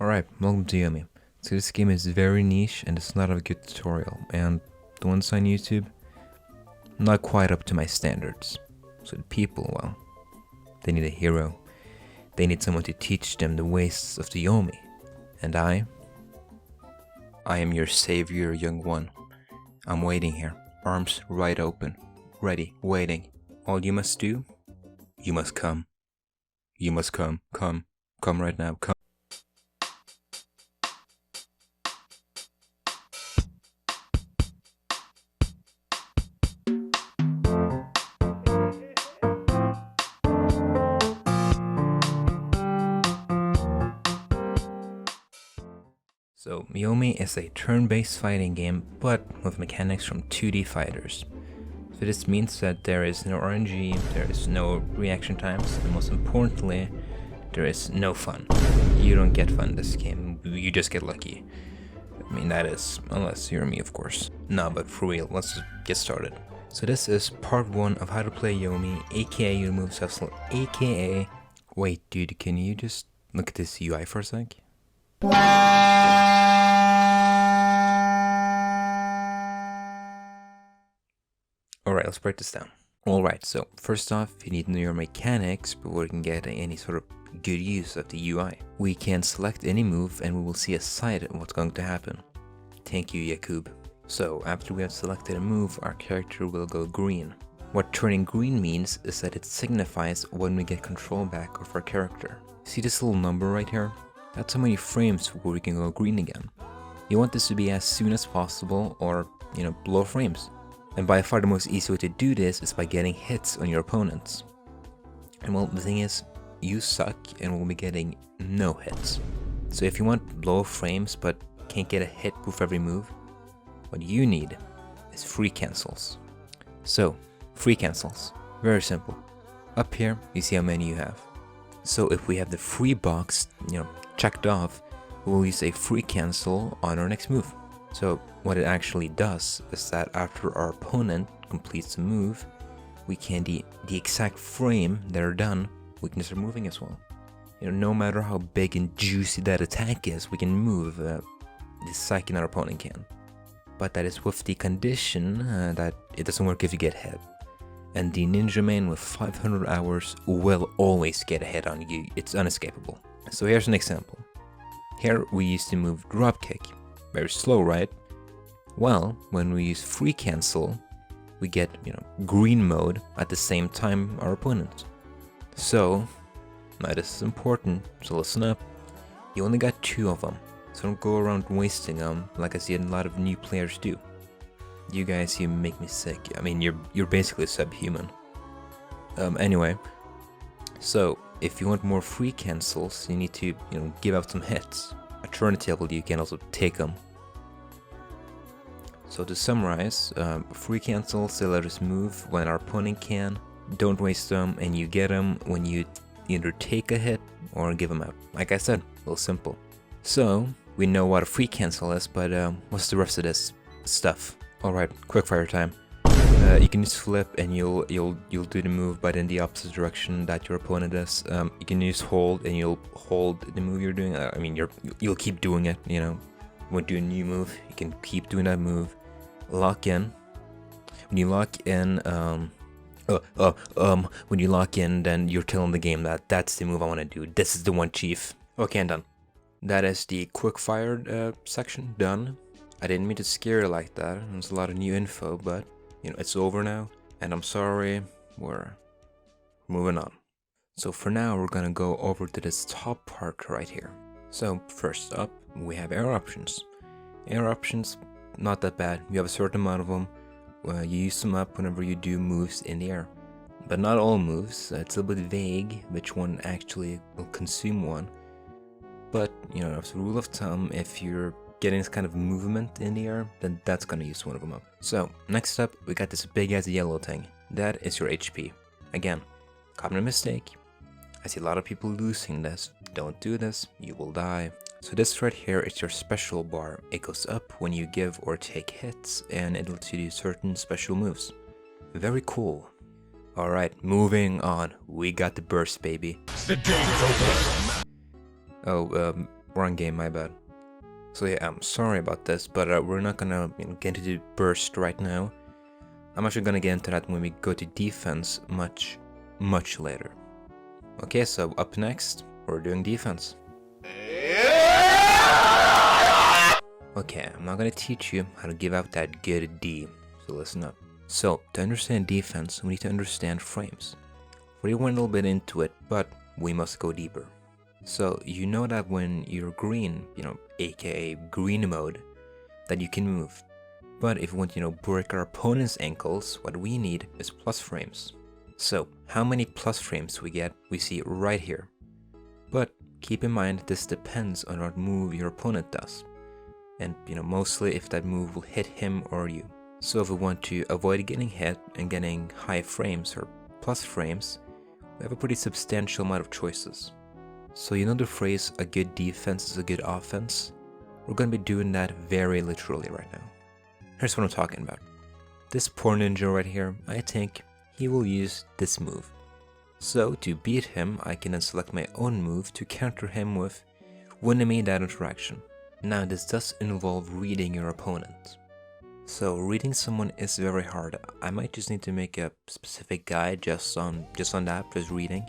Alright, welcome to YOMI. So this game is very niche and it's not a good tutorial, and the ones on YouTube, not quite up to my standards. So the people, well, they need a hero. They need someone to teach them the ways of the YOMI. And I am your savior, young one. I'm waiting here, arms wide open, ready, waiting. All you must do, you must come. You must come right now, come. So, YOMI is a turn-based fighting game, but with mechanics from 2D fighters. So this means that there is no RNG, there is no reaction times, and most importantly, there is no fun. You don't get fun in this game, you just get lucky. I mean, that is, unless you're me, of course. Nah, but for real, let's just get started. So this is part 1 of how to play YOMI, aka YOMI Hustle, aka... Wait, dude, can you just look at this UI for a sec? Alright, let's break this down. Alright, so first off, you need to know your mechanics before you can get any sort of good use of the UI. We can select any move and we will see a sight of what's going to happen. Thank you, Yakub. So, after we have selected a move, our character will go green. What turning green means is that it signifies when we get control back of our character. See this little number right here? That's how many frames before we can go green again. You want this to be as soon as possible or, below frames. And by far the most easy way to do this is by getting hits on your opponents. And well, the thing is, you suck and will be getting no hits. So if you want low frames but can't get a hit with every move, what you need is free cancels. So, free cancels. Very simple. Up here, you see how many you have. So if we have the free box, checked off, we'll use a free cancel on our next move. So what it actually does is that after our opponent completes a move, we can the exact frame they're done, we can start moving as well. No matter how big and juicy that attack is, we can move the second our opponent can. But that is with the condition that it doesn't work if you get hit. And the ninja man with 500 hours will always get a hit on you, it's unescapable. So here's an example. Here we used to move dropkick. Very slow, right? Well, when we use free cancel, we get, green mode at the same time our opponent. So, now this is important, so listen up. You only got 2 of them, so don't go around wasting them like I see a lot of new players do. You guys, you make me sick. I mean, you're basically subhuman. Anyway, so if you want more free cancels, you need to, give out some hits. Alternatively, you can also take them. So to summarize, free cancels, they let us move when our opponent can. Don't waste them, and you get them when you either take a hit or give them out. Like I said, real simple. So we know what a free cancel is, but what's the rest of this stuff? Alright, quickfire time. You can use flip and you'll do the move but in the opposite direction that your opponent does. You can use hold and you'll hold the move you're doing. I mean, you'll keep doing it, When you do a new move, you can keep doing that move. Lock in. When you lock in, when you lock in, then you're telling the game that that's the move I want to do. This is the one, chief. Okay, I'm done. That is the quick-fired section done. I didn't mean to scare you like that. There's a lot of new info, but it's over now. And I'm sorry, we're moving on. So for now, we're gonna go over to this top part right here. So first up, we have air options. Air options, not that bad. You have a certain amount of them. You use them up whenever you do moves in the air. But not all moves. It's a little bit vague which one actually will consume one. But, as a rule of thumb, if you're getting this kind of movement in the air, then that's gonna use one of them up. So, next up, we got this big ass yellow thing. That is your HP. Again, common mistake. I see a lot of people losing this. Don't do this, you will die. So this right here is your special bar. It goes up when you give or take hits, and it lets you do certain special moves. Very cool. Alright, moving on. We got the burst, baby. The game's open. Oh, Wrong game, my bad. So yeah, I'm sorry about this, but we're not gonna get into the burst right now. I'm actually gonna get into that when we go to defense much later. Okay, so up next, we're doing defense. Okay, I'm not gonna teach you how to give out that good D, so listen up. So, to understand defense, we need to understand frames. We went a little bit into it, but we must go deeper. So, you know that when you're green, aka green mode, that you can move. But if we want to, break our opponent's ankles, what we need is plus frames. So, how many plus frames we get, we see right here. But keep in mind, this depends on what move your opponent does. And, mostly if that move will hit him or you. So if we want to avoid getting hit and getting high frames or plus frames, we have a pretty substantial amount of choices. So you know the phrase, a good defense is a good offense? We're going to be doing that very literally right now. Here's what I'm talking about. This poor ninja right here, I think he will use this move. So to beat him, I can then select my own move to counter him with winning that interaction. Now this does involve reading your opponent. So reading someone is very hard. I might just need to make a specific guide just on that, just reading.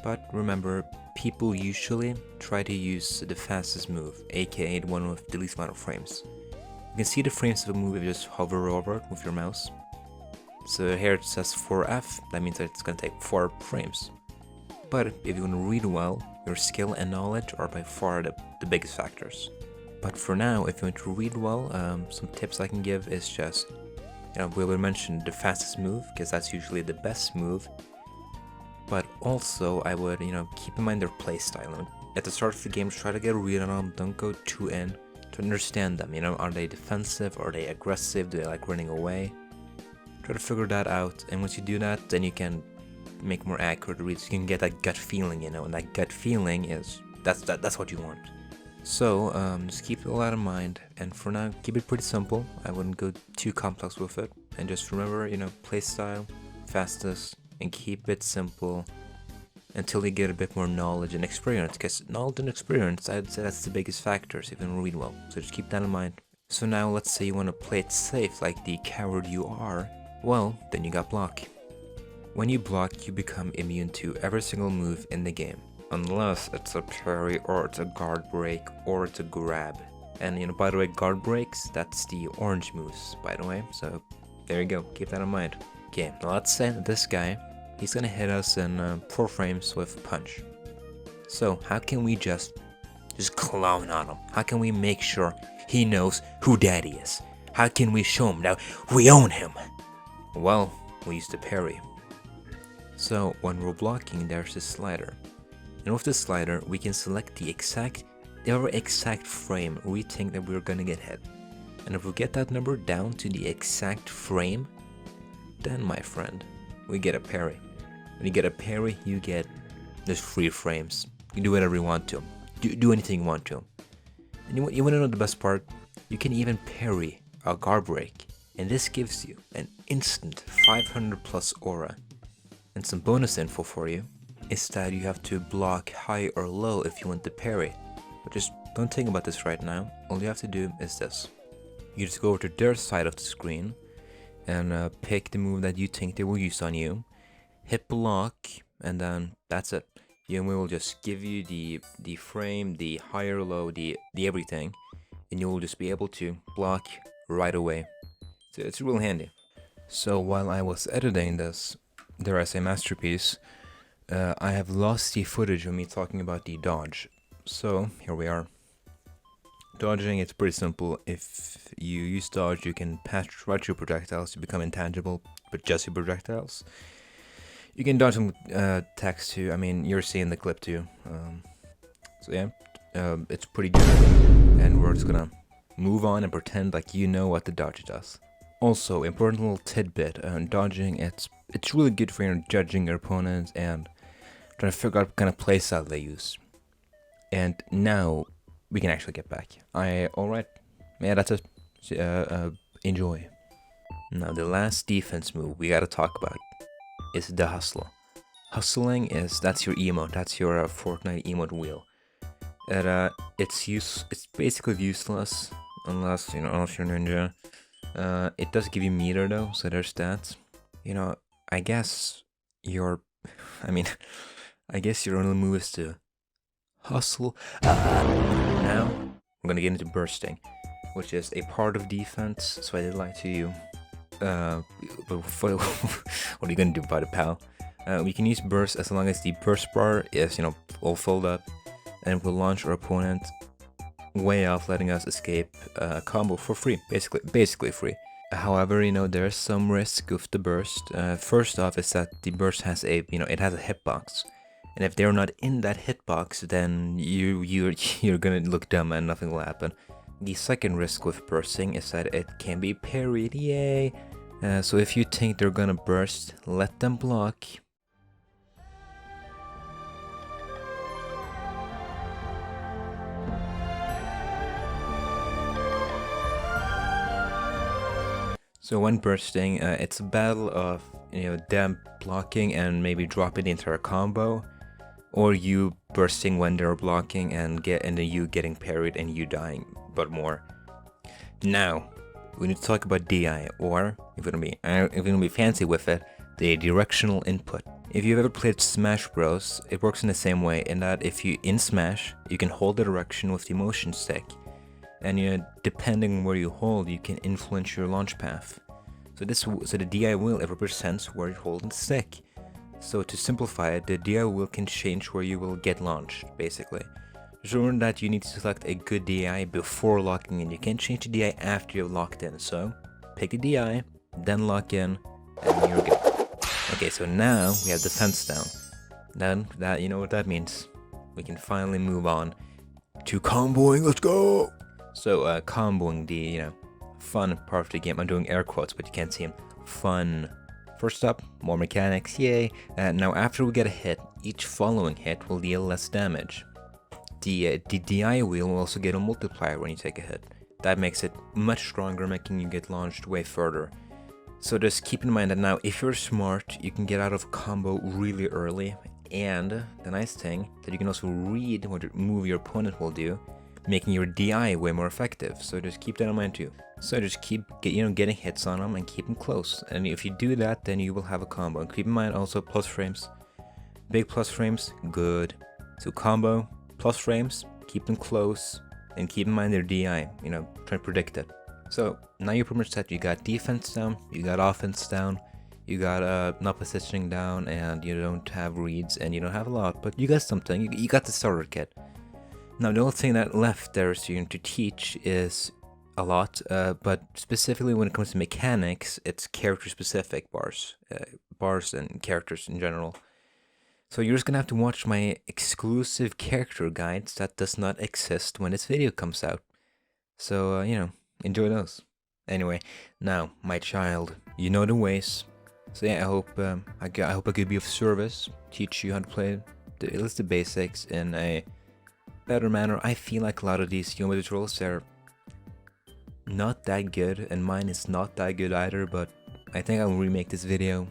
But remember, people usually try to use the fastest move, aka the one with the least amount of frames. You can see the frames of a move if you just hover over it with your mouse. So here it says 4F, that means that it's going to take 4 frames. But if you want to read well, your skill and knowledge are by far the biggest factors. But for now, if you want to read well, some tips I can give is just, we will mention the fastest move, because that's usually the best move. But also, I would, keep in mind their playstyle. At the start of the game, try to get a read on them, don't go too in, to understand them, are they defensive, are they aggressive, do they like running away? Try to figure that out, and once you do that, then you can make more accurate reads. You can get that gut feeling, and that gut feeling is, that's what you want. So, just keep all that in mind, and for now, keep it pretty simple. I wouldn't go too complex with it, and just remember, playstyle, fastest, and keep it simple until you get a bit more knowledge and experience, because knowledge and experience, I'd say that's the biggest factors if you want to read well, so just keep that in mind. So now, let's say you want to play it safe like the coward you are, well, then you got block. When you block, you become immune to every single move in the game. Unless it's a parry, or it's a guard break, or it's a grab. And by the way, guard breaks, that's the orange moves, by the way, so there you go, keep that in mind. Okay, now let's say this guy, he's gonna hit us in 4 frames with punch. So how can we just clown on him? How can we make sure he knows who daddy is? How can we show him that we own him? Well, we use the parry. So when we're blocking, there's this slider. And with this slider, we can select the very exact frame we think that we're gonna get hit. And if we get that number down to the exact frame, then my friend, we get a parry. When you get a parry, you get just 3 frames. You can do whatever you want to. Do anything you want to. And you wanna know the best part? You can even parry a guard break. And this gives you an instant 500 plus aura. And some bonus info for you is that you have to block high or low if you want to parry. But just don't think about this right now. All you have to do is this. You just go over to their side of the screen and pick the move that you think they will use on you. Hit block, and then that's it. We will just give you the frame, the high or low, the everything, and you will just be able to block right away. So it's real handy. So while I was editing this, dare I say masterpiece, I have lost the footage of me talking about the dodge. So here we are. Dodging, it's pretty simple. If you use dodge, you can pass right your projectiles to become intangible, but just your projectiles. You can dodge some attacks too. I mean, you're seeing the clip too. So yeah, it's pretty good. And we're just gonna move on and pretend like you know what the dodge does. Also, important little tidbit, dodging, it's really good for judging your opponents and trying to figure out what kind of playstyle they use. And now we can actually get back. Alright, yeah, that's it. Enjoy. Now the last defense move we gotta talk about is the hustle. Hustling that's your emote, that's your Fortnite emote wheel. It's basically useless unless unless you're ninja. It does give you meter though, so there's that. I guess your, I mean, I guess your only move is to hustle. Now we're gonna get into bursting, which is a part of defense. So I did lie to you. But what are you gonna do about it, pal? We can use burst as long as the burst bar is all filled up, and we'll launch our opponent way off, letting us escape a combo for free, basically free. However, there's some risk with the burst. First off is that the burst has it has a hitbox, and if they're not in that hitbox, then you're gonna look dumb and nothing will happen. The second risk with bursting is that it can be parried, yay! So if you think they're gonna burst, let them block. So when bursting, it's a battle of them blocking and maybe dropping the entire combo, or you bursting when they're blocking and then you getting parried and you dying, but more. Now we need to talk about DI, or if you're gonna be fancy with it, the directional input. If you've ever played Smash Bros, it works in the same way in that in Smash you can hold the direction with the motion stick. And depending on where you hold, you can influence your launch path. So the DI wheel, it represents where you're holding the stick. So to simplify it, the DI wheel can change where you will get launched, basically. Just remember that you need to select a good DI before locking in. You can't change the DI after you've locked in. So pick the DI, then lock in, and you're good. Okay, so now we have defense down. Then you know what that means. We can finally move on to comboing. Let's go! So, comboing, the, fun part of the game. I'm doing air quotes, but you can't see them. Fun. First up, more mechanics, yay. Now, after we get a hit, each following hit will deal less damage. The DI wheel will also get a multiplier when you take a hit. That makes it much stronger, making you get launched way further. So just keep in mind that now, if you're smart, you can get out of a combo really early. And the nice thing, that you can also read what move your opponent will do, making your DI way more effective. So just keep that in mind too. So just keep getting hits on them and keep them close. And if you do that, then you will have a combo. And keep in mind also plus frames. Big plus frames, good. So combo, plus frames, keep them close, and keep in mind their DI. Try to predict it. So now you're pretty much set. You got defense down, you got offense down, you got not positioning down, and you don't have reads, and you don't have a lot, but you got something. You got the starter kit. Now the only thing that left there is to teach is a lot, but specifically when it comes to mechanics, it's character-specific bars and characters in general. So you're just gonna have to watch my exclusive character guides that does not exist when this video comes out. So enjoy those. Anyway, now my child, you know the ways. So yeah, I hope I could be of service, teach you how to play at least the basics in a better manner. I feel like a lot of these YOMI tutorials, they're not that good, and mine is not that good either, but I think I'll remake this video.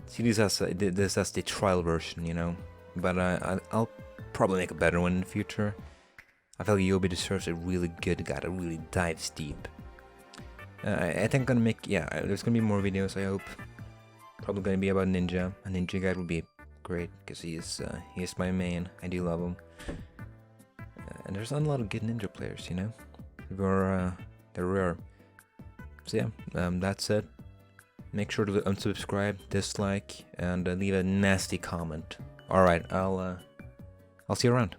See this as the trial version, but I'll probably make a better one in the future. I feel like YOMI deserves a really good guy that really dives deep. I think I'm gonna make, there's gonna be more videos, I hope. Probably gonna be about Ninja. A Ninja guide would be great, because he is my main. I do love him. And there's not a lot of good ninja players, they're rare. So yeah, that's it. Make sure to unsubscribe, dislike, and leave a nasty comment. Alright, I'll see you around.